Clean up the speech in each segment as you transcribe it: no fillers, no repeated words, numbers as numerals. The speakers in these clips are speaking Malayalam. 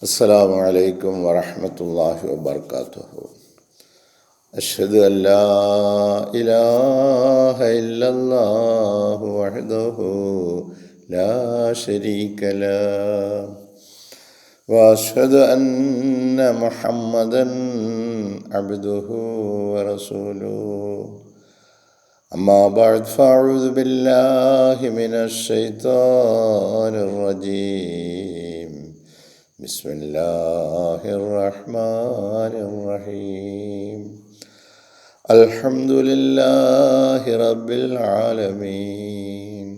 അസ്സലാമു അലൈക്കും വറഹ്മത്തുള്ളാഹി വബർക്കാത്തുഹു. അഷ്ഹദു അൻ ലാ ഇലാഹ ഇല്ലല്ലാഹു വഹ്ദഹു ലാ ശരീക ലഹു വഅഷ്ഹദു അന്ന മുഹമ്മദൻ അബ്ദുഹു വറസൂലുഹു. അമ്മാ ബഅദ് ഫഅഊദു ബില്ലാഹി മിനശ് ശൈത്വാനിർ റജീം. ബിസ്മില്ലാഹിർ റഹ്മാനിർ റഹീം. അൽഹംദുലില്ലാഹി റബ്ബിൽ ആലമീൻ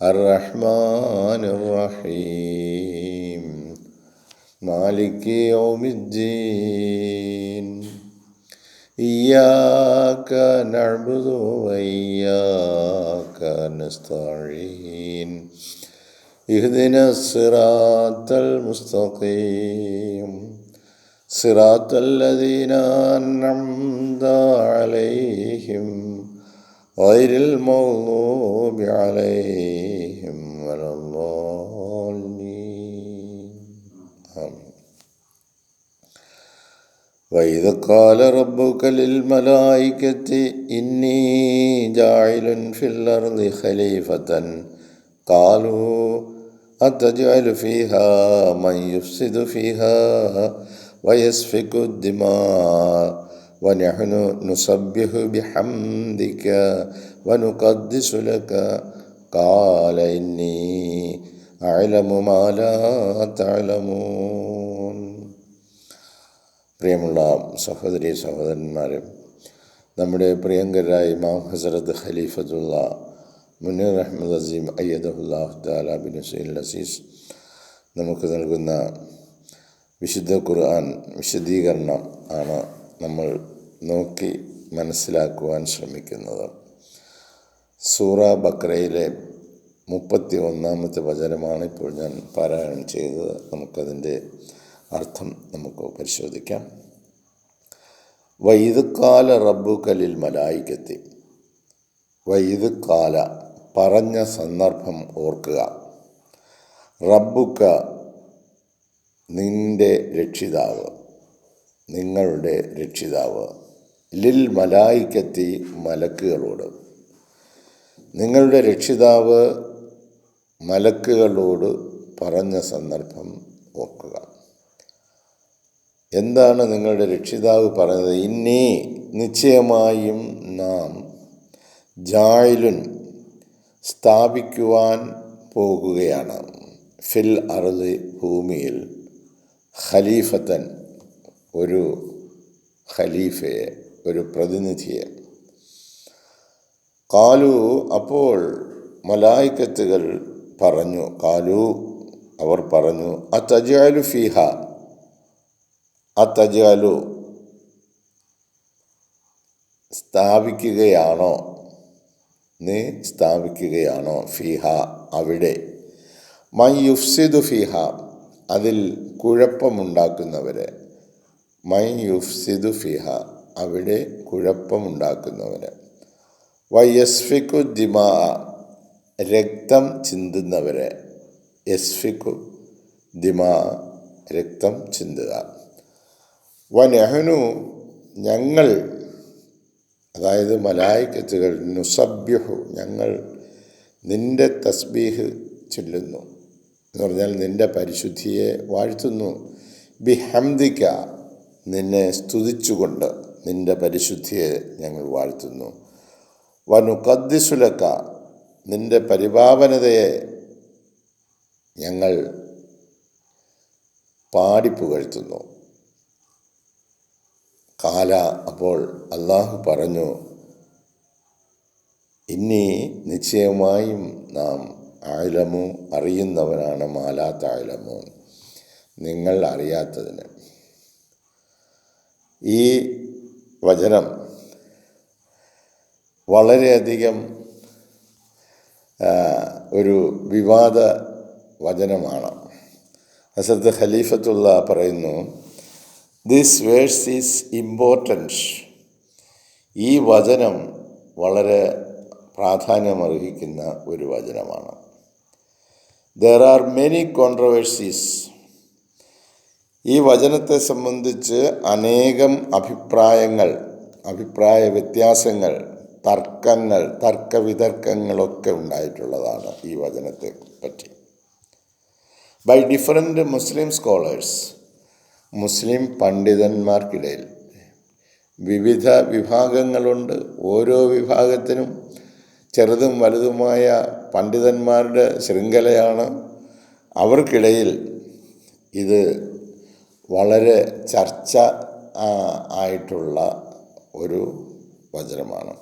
അർറഹ്മാനിർ റഹീം മാലികി യൗമിദ്ദീൻ. ഇയ്യാക നഅ്ബുദു വഇയ്യാക നസ്തഈൻ. ഇഹ്ദിനസ് സിറാത്തൽ മുസ്തഖീം സിറാത്തൽ ലദീന അൻഅംത അലൈഹിം ഗൈറിൽ മഗ്ദൂബി അലൈഹിം വലദ്ദാല്ലീൻ. ആമീൻ. വഇദ് ഖാല റബ്ബുക ലിൽ മലായികതി ഇന്നി ജാഇലുൻ ഫിൽ അർളി ഖലീഫതൻ ഖാലൂ അത്തജ്അലു ഫീഹാ മൻ യുഫ്സിദു ഫീഹാ വയസ്ഫികു ദിമാഅ വനഹ്നു നുസബ്ബിഹു ബിഹംദിക വനുഖദ്ദിസു ലക ഖാല ഇന്നി അഅലമു മാ ലാ തഅലമൂൻ. പ്രിയമുള്ള സഹോദരീ സഹോദരന്മാരെ, നമ്മുടെ പ്രിയങ്കരായ ഇമാം ഹസ്രത്ത് ഖലീഫത്തുള്ള മുനീർ അഹ്മദ് അസീം അയ്യദഹുല്ലാഹു തആല ബിനസ്രിൽ അസീസ് നമുക്ക് നൽകുന്ന വിശുദ്ധ ഖുർആൻ വിശദീകരണം ആണ് നമ്മൾ നോക്കി മനസ്സിലാക്കുവാൻ ശ്രമിക്കുന്നത്. സൂറ ബഖറയിലെ 31-ാമത്തെ വചനമാണ് ഇപ്പോൾ ഞാൻ പാരായണം ചെയ്തത്. നമുക്കതിൻ്റെ അർത്ഥം നമുക്ക് പരിശോധിക്കാം. വഇദ് ഖാല റബ്ബുക ലിൽ മലായികത്തി. വഇദ് ഖാല പറഞ്ഞ സന്ദർഭം ഓർക്കുക. റബ്ബുക നിന്റെ രക്ഷിതാവ്, നിങ്ങളുടെ രക്ഷിതാവ്, ലിൽ മലായികത്തി മലക്കുകളോട്, നിങ്ങളുടെ രക്ഷിതാവ് മലക്കുകളോട് പറഞ്ഞ സന്ദർഭം ഓർക്കുക. എന്താണ് നിങ്ങളുടെ രക്ഷിതാവ് പറഞ്ഞത്? ഇന്നി നിശ്ചയമായും നാം ജായിലുൻ സ്ഥാപിക്കുവാൻ പോകുകയാണ്, ഫിൽ അർളി ഭൂമിയിൽ, ഖലീഫത്തൻ ഒരു ഖലീഫയെ, ഒരു പ്രതിനിധിയെ. ഖാലു അപ്പോൾ മലായികത്തുകൾ പറഞ്ഞു, ഖാലു അവർ പറഞ്ഞു, അത്തജ്അലു ഫീഹ, അത്തജ്അലു സ്ഥാപിക്കുകയാണോ, നീ സ്ഥാപിക്കുകയാണോ, ഫീഹ അവിടെ, മൻ യുഫ്സിദു ഫീഹ അതിൽ കുഴപ്പമുണ്ടാക്കുന്നവരെ, മൻ യുഫ്സിദു ഫീഹ അവിടെ കുഴപ്പമുണ്ടാക്കുന്നവരെ, വയസ്ഫിക്കു ദിമാ രക്തം ചിന്തുന്നവരെ, യസ്ഫിക്കു ദിമാ രക്തം ചിന്തുക, വനഹ്നു ഞങ്ങൾ, അതായത് മലായികത്തുകൾ, നുസബ്ബിഹു ഞങ്ങൾ നിന്റെ തസ്ബീഹ് ചൊല്ലുന്നു, എന്ന് പറഞ്ഞാൽ നിന്റെ പരിശുദ്ധിയെ വാഴ്ത്തുന്നു, ബിഹംദിക നിന്നെ സ്തുതിച്ചുകൊണ്ട് നിന്റെ പരിശുദ്ധിയെ ഞങ്ങൾ വാഴ്ത്തുന്നു, വനുഖദ്ദിസു ലക നിന്റെ പരിപാവനതയെ ഞങ്ങൾ പാടിപ്പുകഴ്ത്തുന്നു. കാല അപ്പോൾ അള്ളാഹു പറഞ്ഞു, ഇനി നിശ്ചയമായും നാം അഅലമു അറിയുന്നവനാണ്, മാലാ തഅലമൂൻ നിങ്ങൾ അറിയാത്തതിന്. ഈ വചനം വളരെയധികം ഒരു വിവാദ വചനമാണ്. ഹസ്രത്ത് ഖലീഫത്തുള്ള പറയുന്നു, ദിസ് വേഴ്സ് ഈസ് ഇമ്പോർട്ടൻറ്റ്. ഈ വചനം വളരെ പ്രാധാന്യമർഹിക്കുന്ന ഒരു വചനമാണ്. There are many controversies ഈ വചനത്തെ സംബന്ധിച്ച് അനേകം അഭിപ്രായ വ്യത്യാസങ്ങൾ, തർക്കവിതർക്കങ്ങളൊക്കെ ഉണ്ടായിട്ടുള്ളതാണ് ഈ വചനത്തെ പറ്റി. ബൈ ഡിഫറൻറ്റ് മുസ്ലിം സ്കോളേഴ്സ്, മുസ്ലിം പണ്ഡിതന്മാർക്കിടയിൽ വിവിധ വിഭാഗങ്ങളുണ്ട്. ഓരോ വിഭാഗത്തിനും ചെറുതും വലുതുമായ പണ്ഡിതന്മാരുടെ ശൃംഖലയാണ്. അവർക്കിടയിൽ ഇത് വളരെ ചർച്ച ആയിട്ടുള്ള ഒരു വചനമാണ്.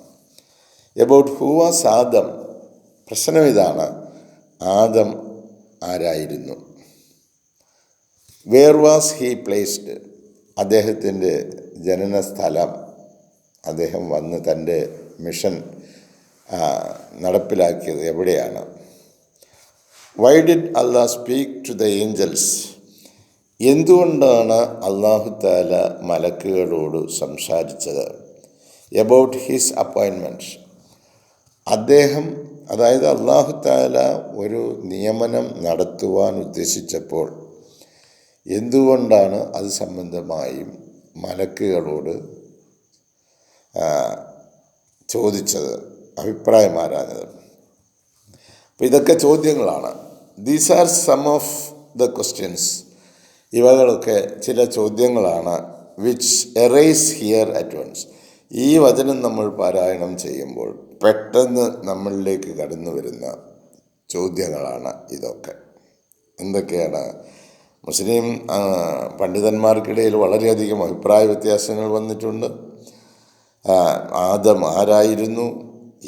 About who was Adam. പ്രശ്നം ഇതാണ്, ആദം ആരായിരുന്നു? Where was he placed. അദ്ദേഹത്തിൻ്റെ ജനനസ്ഥലം, അദ്ദേഹം വന്ന് തൻ്റെ മിഷൻ നടപ്പിലാക്കിയത് എവിടെയാണ്? Why did Allah speak to the angels. എന്തുകൊണ്ടാണ് അള്ളാഹു തആല മലക്കുകളോട് സംസാരിച്ചത്? About his appointment. അദ്ദേഹം, അതായത് അള്ളാഹു തആല ഒരു നിയമനം നടത്തുവാൻ ഉദ്ദേശിച്ചപ്പോൾ എന്തുകൊണ്ടാണ് അത് സംബന്ധമായും മലക്കുകളോട് ചോദിച്ചത്, അഭിപ്രായം ആരാഞ്ഞത്? അപ്പോൾ ഇതൊക്കെ ചോദ്യങ്ങളാണ്. These are some of the questions. ഇവകളൊക്കെ ചില ചോദ്യങ്ങളാണ്. Which arise here at once. ഈ വചനം നമ്മൾ പാരായണം ചെയ്യുമ്പോൾ പെട്ടെന്ന് നമ്മളിലേക്ക് കടന്നു വരുന്ന ചോദ്യങ്ങളാണ് ഇതൊക്കെ. എന്തൊക്കെയാണ്? മുസ്ലിം പണ്ഡിതന്മാർക്കിടയിൽ വളരെയധികം അഭിപ്രായ വ്യത്യാസങ്ങൾ വന്നിട്ടുണ്ട്. ആദം ആരായിരുന്നു?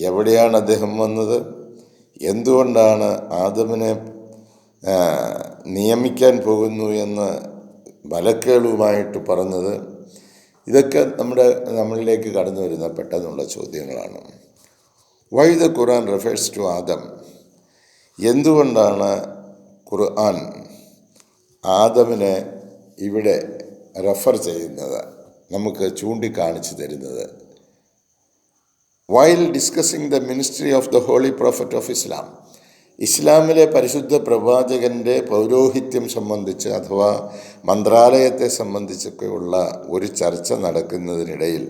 എവിടെയാണ് അദ്ദേഹം വന്നത്? എന്തുകൊണ്ടാണ് ആദമിനെ നിയമിക്കാൻ പോകുന്നു എന്ന് മലക്കുകളുമായിട്ട് പറഞ്ഞത്? ഇതൊക്കെ നമ്മളിലേക്ക് കടന്നു വരുന്ന പെട്ടെന്നുള്ള ചോദ്യങ്ങളാണ്. Why the Quran refers to Adam. എന്തുകൊണ്ടാണ് ഖുർആൻ ആദമിനെ ഇവിടെ റെഫർ ചെയ്യുന്നത്, നമുക്ക് ചൂണ്ടിക്കാണിച്ചു തരുന്നത്? While discussing the ministry of the holy prophet of Islam. ഇസ്ലാമിലെ പരിശുദ്ധ പ്രവാചകൻ്റെ പൗരോഹിത്യം സംബന്ധിച്ച് അഥവാ മന്ത്രാലയത്തെ സംബന്ധിച്ചൊക്കെയുള്ള ഒരു ചർച്ച നടക്കുന്നതിനിടയിൽ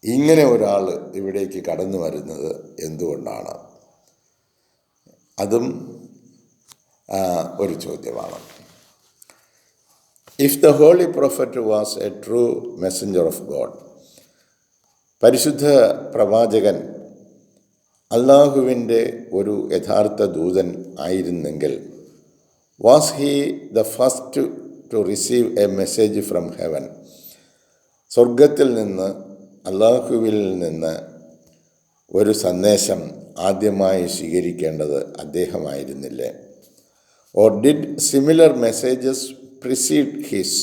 ഇങ്ങനെ ഒരാൾ ഇവിടേക്ക് കടന്നു വരുന്നത് എന്തുകൊണ്ടാണ്? അതും ഒരു ചോദ്യമാണ്. If the holy prophet was a true messenger of God. പരിശുദ്ധ പ്രവാചകൻ അള്ളാഹുവിൻ്റെ ഒരു യഥാർത്ഥ ദൂതൻ ആയിരുന്നെങ്കിൽ, was he the first to receive a message from heaven. സ്വർഗത്തിൽ നിന്ന്, അള്ളാഹുവിൽ നിന്ന് ഒരു സന്ദേശം ആദ്യമായി സ്വീകരിക്കേണ്ടത് അദ്ദേഹമായിരുന്നില്ലേ? Or did similar messages precede his.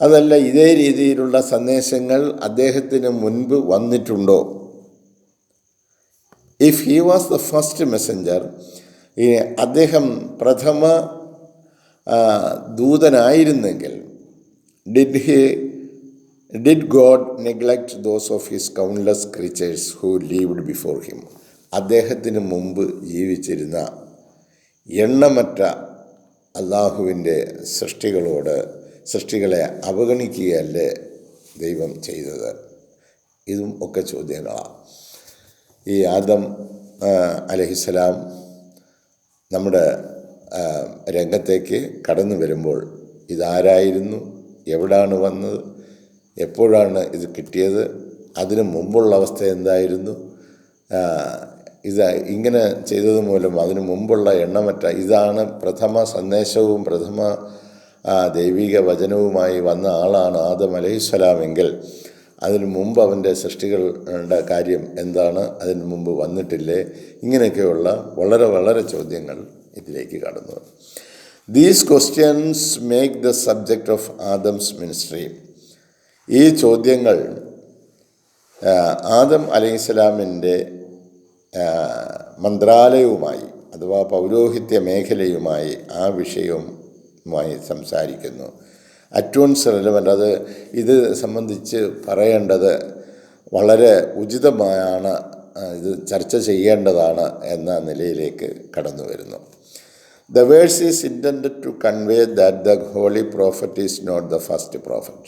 അതല്ല, ഇതേ രീതിയിലുള്ള സന്ദേശങ്ങൾ അദ്ദേഹത്തിന് മുൻപ് വന്നിട്ടുണ്ടോ? If he was the first messenger, അദ്ദേഹം ദൂതനായിരുന്നെങ്കിൽ, did God neglect those of his countless creatures who lived before him. അദ്ദേഹത്തിന് മുമ്പ് ജീവിച്ചിരുന്ന എണ്ണമറ്റ അള്ളാഹുവിൻ്റെ സൃഷ്ടികളെ അവഗണിക്കുകയല്ലേ ദൈവം ചെയ്തത്? ഇതും ഒക്കെ ചോദ്യങ്ങളാണ്. ഈ ആദം അലൈഹിസ്സലാം നമ്മുടെ രംഗത്തേക്ക് കടന്നു വരുമ്പോൾ ഇതാരായിരുന്നു? എവിടാണ് വന്നത്? എപ്പോഴാണ് ഇത് കിട്ടിയത്? അതിനു മുമ്പുള്ള അവസ്ഥ എന്തായിരുന്നു? ഇത് ഇങ്ങനെ ചെയ്തത് മൂലം അതിനു മുമ്പുള്ള എണ്ണമറ്റ ഇതാണ് പ്രഥമ സന്ദേശവും പ്രഥമ ദൈവിക വചനവുമായി വന്ന ആളാണ് ആദം അലൈഹിസ്സലാമെങ്കിൽ അതിനു മുമ്പ് അവൻ്റെ സൃഷ്ടികളുടെ കാര്യം എന്താണ്? അതിനു മുമ്പ് വന്നിട്ടില്ലേ? ഇങ്ങനെയൊക്കെയുള്ള വളരെ വളരെ ചോദ്യങ്ങൾ ഇതിലേക്ക് കടന്നു. These questions make the subject of Adams ministry. ഈ ചോദ്യങ്ങൾ ആദം അലൈഹിസ്സലാമിൻ്റെ മന്ത്രാലയവുമായി അഥവാ പൗരോഹിത്യ മേഖലയുമായി ആ വിഷയവുമായി സംസാരിക്കുന്നു. അറ്റ്വൺസ് റെലവൻ്റ്. ഇത് സംബന്ധിച്ച് പറയേണ്ടത് വളരെ ഉചിതമായാണ്, ഇത് ചർച്ച ചെയ്യേണ്ടതാണ് എന്ന നിലയിലേക്ക് കടന്നു വരുന്നു. The verse is intended to convey that the holy prophet is not the first prophet.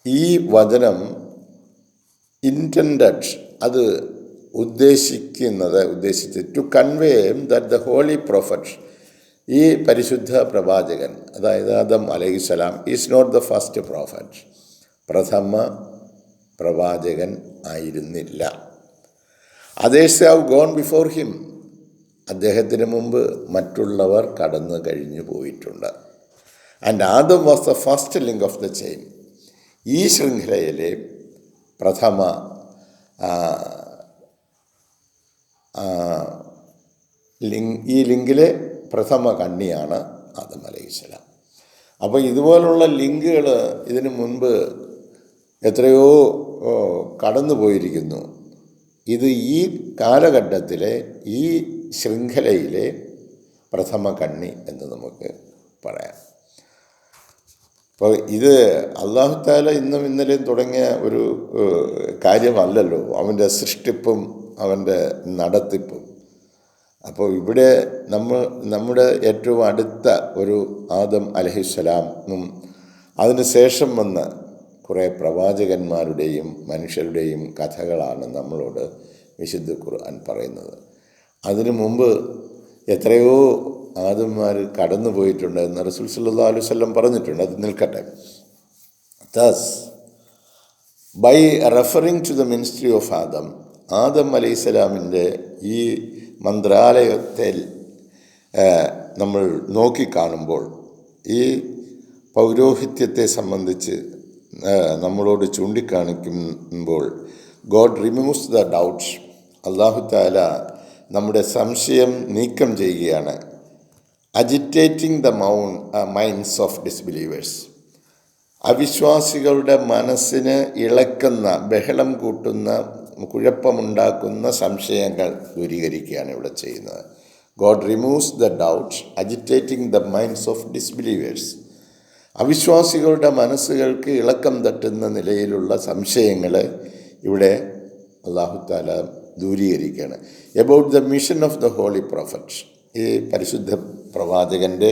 ഈ വചനം ഇൻറ്റൻഡഡ്, അത് ഉദ്ദേശിച്ച് to convey that the holy prophet, ഈ പരിശുദ്ധ പ്രവാചകൻ, അതായത് ആദം അലൈഹിസ്സലാം, is not the first prophet, പ്രഥമ പ്രവാചകൻ ആയിരുന്നില്ല. Others have gone before him, അദ്ദേഹത്തിന് മുമ്പ് മറ്റുള്ളവർ കടന്നു കഴിഞ്ഞു പോയിട്ടുണ്ട്. And Adam was the first link of the chain, ഈ ശൃംഖലയിലെ പ്രഥമ ഈ ലിങ്കിലെ പ്രഥമ കണ്ണിയാണ് ആദം അലൈഹിസ്സലാം. അപ്പോൾ ഇതുപോലുള്ള ലിങ്കുകൾ ഇതിനു മുൻപ് എത്രയോ കടന്നു പോയിരിക്കുന്നു. ഇത് ഈ കാലഘട്ടത്തിലെ ഈ ശൃംഖലയിലെ പ്രഥമ കണ്ണി എന്ന് നമുക്ക് പറയാം. അപ്പോൾ ഇത് അല്ലാഹു തആല ഇന്നും ഇന്നലെയും തുടങ്ങിയ ഒരു കാര്യമല്ലല്ലോ, അവൻ്റെ സൃഷ്ടിപ്പും അവൻ്റെ നടത്തിപ്പും. അപ്പോൾ ഇവിടെ നമ്മുടെ ഏറ്റവും അടുത്ത ഒരു ആദം അലൈഹിസ്സലാമും അതിന് ശേഷം വന്ന കുറേ പ്രവാചകന്മാരുടെയും മനുഷ്യരുടെയും കഥകളാണ് നമ്മളോട് വിശുദ്ധ ഖുർആൻ പറയുന്നത്. അതിനു മുമ്പ് എത്രയോ ആദന്മാർ കടന്നു പോയിട്ടുണ്ട് എന്ന് റസൂൽ സല്ലല്ലാഹു അലൈഹി വസല്ലം പറഞ്ഞിട്ടുണ്ട്. അത് നിൽക്കട്ടെ. Thus, by referring to the ministry of Adam, Adam അലൈഹിസ്സലാമിൻ്റെ ഈ മന്ത്രാലയത്തിൽ നമ്മൾ നോക്കിക്കാണുമ്പോൾ, ഈ പൗരോഹിത്യത്തെ സംബന്ധിച്ച് നമ്മളോട് ചൂണ്ടിക്കാണിക്കുമ്പോൾ, ഗോഡ് റിമൂവ്സ് ദ ഡൗട്ട്സ്, അല്ലാഹു തആല നമ്മുടെ സംശയം നീക്കം ചെയ്യുകയാണ്. Agitating the minds of disbelievers, അവിശ്വാസികളുടെ മനസ്സിന് ഇളക്കുന്ന, ബഹളം കൂട്ടുന്ന, കുഴപ്പമുണ്ടാക്കുന്ന സംശയങ്ങൾ ദൂരീകരിക്കുകയാണ് ഇവിടെ ചെയ്യുന്നത്. God removes the doubts agitating the minds of disbelievers, അവിശ്വാസികളുടെ മനസ്സുകൾക്ക് ഇളക്കം തട്ടുന്ന നിലയിലുള്ള സംശയങ്ങൾ ഇവിടെ അല്ലാഹു തആല ദൂരീകരിക്കുകയാണ്. About the mission of the holy prophet, ഈ പരിശുദ്ധ പ്രവാചകൻ്റെ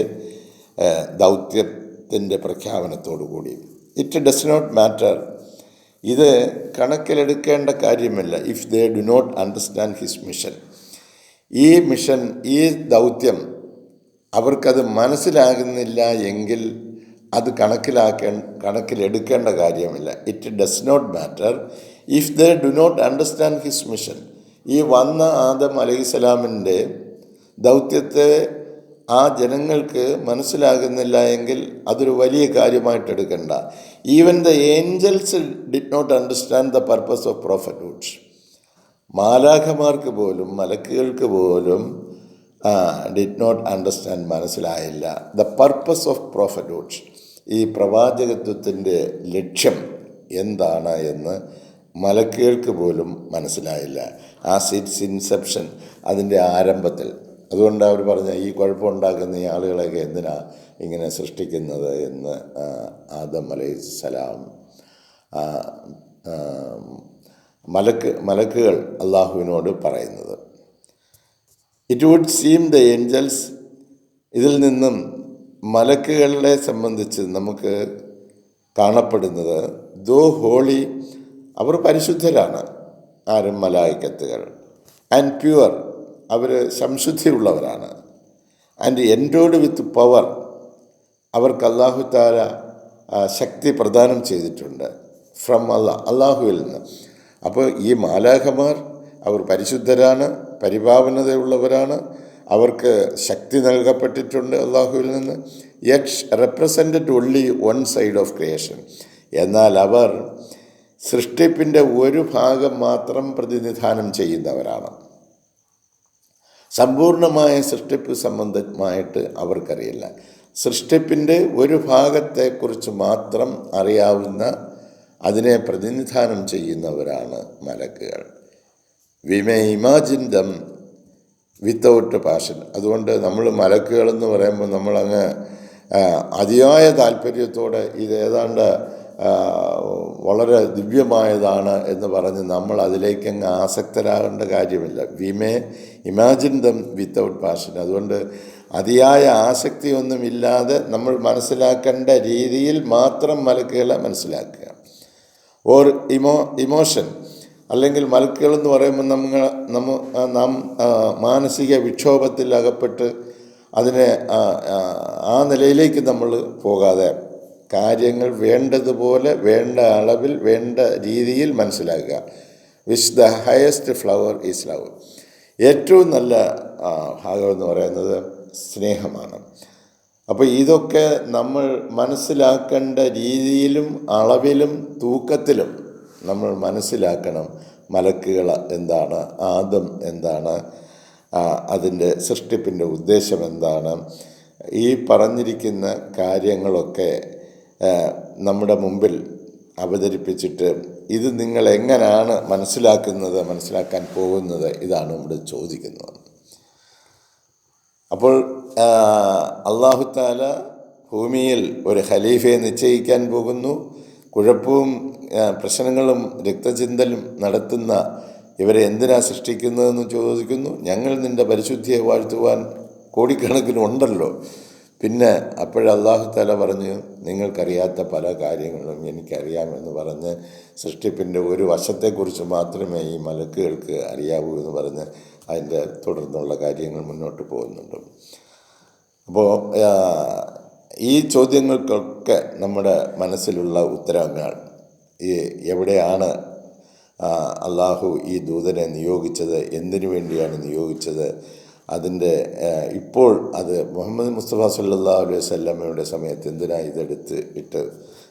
ദൗത്യത്തിൻ്റെ പ്രഖ്യാപനത്തോടു കൂടി. ഇറ്റ് ഡസ് നോട്ട് മാറ്റർ, ഇത് കണക്കിലെടുക്കേണ്ട കാര്യമല്ല. If they do not understand his mission, ഈ മിഷൻ, ഈ ദൗത്യം അവർക്കത് മനസ്സിലാകുന്നില്ല എങ്കിൽ അത് കണക്കിലെടുക്കേണ്ട കാര്യമില്ല. It does not matter if they do not understand his mission. ഈ വന്ന ആദം അലൈഹിസ്സലാമിൻ്റെ ദൗത്യത്തെ ആ ജനങ്ങൾക്ക് മനസ്സിലാകുന്നില്ല എങ്കിൽ അതൊരു വലിയ കാര്യമായിട്ട് എടുക്കണ്ട. Even the angels did not understand the purpose of prophethood. മാലാഖമാർക്ക് പോലും, മലക്കുകൾക്ക് പോലും ഡിഡ് നോട്ട് അണ്ടർസ്റ്റാൻഡ്, മനസ്സിലായില്ല ദ പർപ്പസ് ഓഫ് പ്രോഫറ്റ്ഹുഡ്, ഈ പ്രവാചകത്വത്തിൻ്റെ ലക്ഷ്യം എന്താണ് എന്ന് മലക്കുകൾക്ക് പോലും മനസ്സിലായില്ല. ആ സിറ്റ്സ് ഇൻസെപ്ഷൻ, അതിൻ്റെ ആരംഭത്തിൽ. അതുകൊണ്ട് അവർ പറഞ്ഞ ഈ കുഴപ്പമുണ്ടാക്കുന്ന ഈ ആളുകളെയൊക്കെ എന്തിനാ ഇങ്ങനെ സൃഷ്ടിക്കുന്നത് എന്ന് ആദം അലൈഹിസ്സലാം, മലക്കുകൾ അള്ളാഹുവിനോട് പറയുന്നത്. It would seem the angels, ഇതിൽ നിന്നും മലക്കുകളെ സംബന്ധിച്ച് നമുക്ക് കാണപ്പെടുന്നത്, ദോ ഹോളി, അവർ പരിശുദ്ധരാണ്, ആരും മലായിക്കത്തുകൾ, ആൻഡ് പ്യുവർ, അവർ സംശുദ്ധിയുള്ളവരാണ്, ആൻഡ് എൻഡോഡ് വിത്ത് പവർ, അവർക്ക് അല്ലാഹു തആല ശക്തി പ്രദാനം ചെയ്തിട്ടുണ്ട്, ഫ്രം അള്ളാഹുവിൽ നിന്ന്. അപ്പോൾ ഈ മാലാഖമാർ അവർ പരിശുദ്ധരാണ്, പരിപാവനതയുള്ളവരാണ്, അവർക്ക് ശക്തി നൽകപ്പെട്ടിട്ടുണ്ട് അള്ളാഹുവിൽ നിന്ന്. Yet represented only one side of creation, എന്നാൽ അവർ സൃഷ്ടിപ്പിൻ്റെ ഒരു ഭാഗം മാത്രം പ്രതിനിധാനം ചെയ്യുന്നവരാണ്. സമ്പൂർണമായ സൃഷ്ടിപ്പ് സംബന്ധമായിട്ട് അവർക്കറിയില്ല. സൃഷ്ടിപ്പിൻ്റെ ഒരു ഭാഗത്തെക്കുറിച്ച് മാത്രം അറിയാവുന്ന, അതിനെ പ്രതിനിധാനം ചെയ്യുന്നവരാണ് മലക്കുകൾ. We may imagine dum without passion. അതുകൊണ്ട് നമ്മൾ മലക്കുകളെന്ന് പറയുമ്പോൾ നമ്മളങ്ങ് അതിയായ താല്പര്യത്തോടെ ഇതേതാണ്ട് വളരെ ദിവ്യമായതാണ് എന്ന് പറഞ്ഞ് നമ്മൾ അതിലേക്കങ്ങ് ആസക്തരാകേണ്ട കാര്യമില്ല. We may imagine dum without passion. അതുകൊണ്ട് അതിയായ ആസക്തിയൊന്നുമില്ലാതെ നമ്മൾ മനസ്സിലാക്കേണ്ട രീതിയിൽ മാത്രം മലക്കുകളെ മനസ്സിലാക്കുക. ഓർ ഇമോഷൻ അല്ലെങ്കിൽ മലക്കുകളെന്ന് പറയുമ്പോൾ നാം മാനസിക വിക്ഷോഭത്തിൽ അകപ്പെട്ട് അതിനെ ആ നിലയിലേക്ക് നമ്മൾ പോകാതെ കാര്യങ്ങൾ വേണ്ടതുപോലെ വേണ്ട അളവിൽ വേണ്ട രീതിയിൽ മനസ്സിലാക്കുക. Which the highest flower is love. ഏറ്റവും നല്ല ഭാഗം എന്ന് പറയുന്നത് സ്നേഹമാണ്. അപ്പോൾ ഇതൊക്കെ നമ്മൾ മനസ്സിലാക്കേണ്ട രീതിയിലും അളവിലും തൂക്കത്തിലും നമ്മൾ മനസ്സിലാക്കണം. മലക്കുകൾ എന്താണ്, ആദം എന്താണ്, അതിൻ്റെ സൃഷ്ടിപ്പിൻ്റെ ഉദ്ദേശം എന്താണ്, ഈ പറഞ്ഞിരിക്കുന്ന കാര്യങ്ങളൊക്കെ നമ്മുടെ മുമ്പിൽ അവതരിപ്പിച്ചിട്ട് ഇത് നിങ്ങൾ എങ്ങനെയാണ് മനസ്സിലാക്കാൻ പോകുന്നത്, ഇതാണ് ഇവിടെ ചോദിക്കുന്നത്. അപ്പോൾ അല്ലാഹു തആല ഭൂമിയിൽ ഒരു ഖലീഫയെ നിശ്ചയിക്കാൻ പോകുന്നു. കുഴപ്പവും പ്രശ്നങ്ങളും രക്തചിന്തലും നടത്തുന്ന ഇവരെ എന്തിനാ സൃഷ്ടിക്കുന്നതെന്ന് ചോദിക്കുന്നു. ഞങ്ങൾ നിൻ്റെ പരിശുദ്ധിയെ വാഴ്ത്തുവാൻ കോടിക്കണക്കിനുണ്ടല്ലോ. പിന്നെ അല്ലാഹു തആല പറഞ്ഞു, നിങ്ങൾക്കറിയാത്ത പല കാര്യങ്ങളും എനിക്കറിയാമെന്ന് പറഞ്ഞ് സൃഷ്ടിപ്പിൻ്റെ ഒരു വശത്തെക്കുറിച്ച് മാത്രമേ ഈ മലക്കുകൾക്ക് അറിയാവൂ എന്ന് പറഞ്ഞ് അതിൻ്റെ തുടർന്നുള്ള കാര്യങ്ങൾ മുന്നോട്ട് പോകുന്നുണ്ട്. അപ്പോൾ ഈ ചോദ്യങ്ങൾക്കൊക്കെ നമ്മുടെ മനസ്സിലുള്ള ഉത്തരങ്ങൾ, എവിടെയാണ് അള്ളാഹു ഈ ദൂതനെ നിയോഗിച്ചത്, എന്തിനു വേണ്ടിയാണ് നിയോഗിച്ചത്, അതിൻ്റെ ഇപ്പോൾ അത് മുഹമ്മദ് മുസ്തഫ സല്ലല്ലാഹു അലൈഹി വസല്ലമയുടെ സമയത്ത് എന്തിനാണ് ഇതെടുത്ത് ഇട്ട്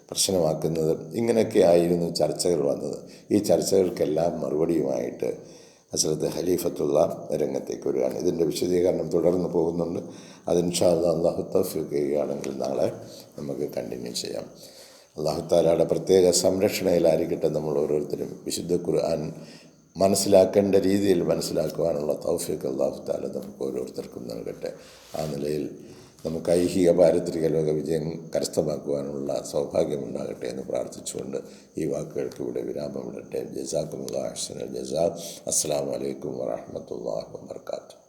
പ്രശ്നമാക്കുന്നത്, ഇങ്ങനെയൊക്കെ ആയിരുന്നു ചർച്ചകൾ വന്നത്. ഈ ചർച്ചകൾക്കെല്ലാം മറുപടിയുമായിട്ട് ഹസ്രത്ത് ഖലീഫത്തുള്ള രംഗത്തേക്ക് വരികയാണ്. ഇതിൻ്റെ വിശദീകരണം തുടർന്ന് പോകുന്നുണ്ട്. അത് ഇൻഷാ അല്ലാഹ് അല്ലാഹു തൗഫീഖ് ചെയ്യുകയാണെങ്കിൽ നാളെ നമുക്ക് കണ്ടിന്യൂ ചെയ്യാം. അല്ലാഹു തആലയുടെ പ്രത്യേക സംരക്ഷണയിലായിരിക്കട്ടെ നമ്മൾ ഓരോരുത്തരും. വിശുദ്ധ ഖുർആൻ മനസ്സിലാക്കേണ്ട രീതിയിൽ മനസ്സിലാക്കുവാനുള്ള തൗഫീഖ് അല്ലാഹു തആല നമുക്ക് ഓരോരുത്തർക്കും നൽകട്ടെ. ആ നിലയിൽ നമുക്ക് ഐഹിക പാരിത്രിക ലോക വിജയം കരസ്ഥമാക്കുവാനുള്ള സൗഭാഗ്യമുണ്ടാകട്ടെ എന്ന് പ്രാർത്ഥിച്ചുകൊണ്ട് ഈ വാക്കുകൾക്ക് ഇവിടെ വിരാമമിടട്ടെ. ജസാക്കുമുല്ലാഹു അഹ്സനൽ ജസാ. അസ്സലാമു അലൈക്കും വറഹ്മത്തുള്ളാഹി വബറകാതുഹു.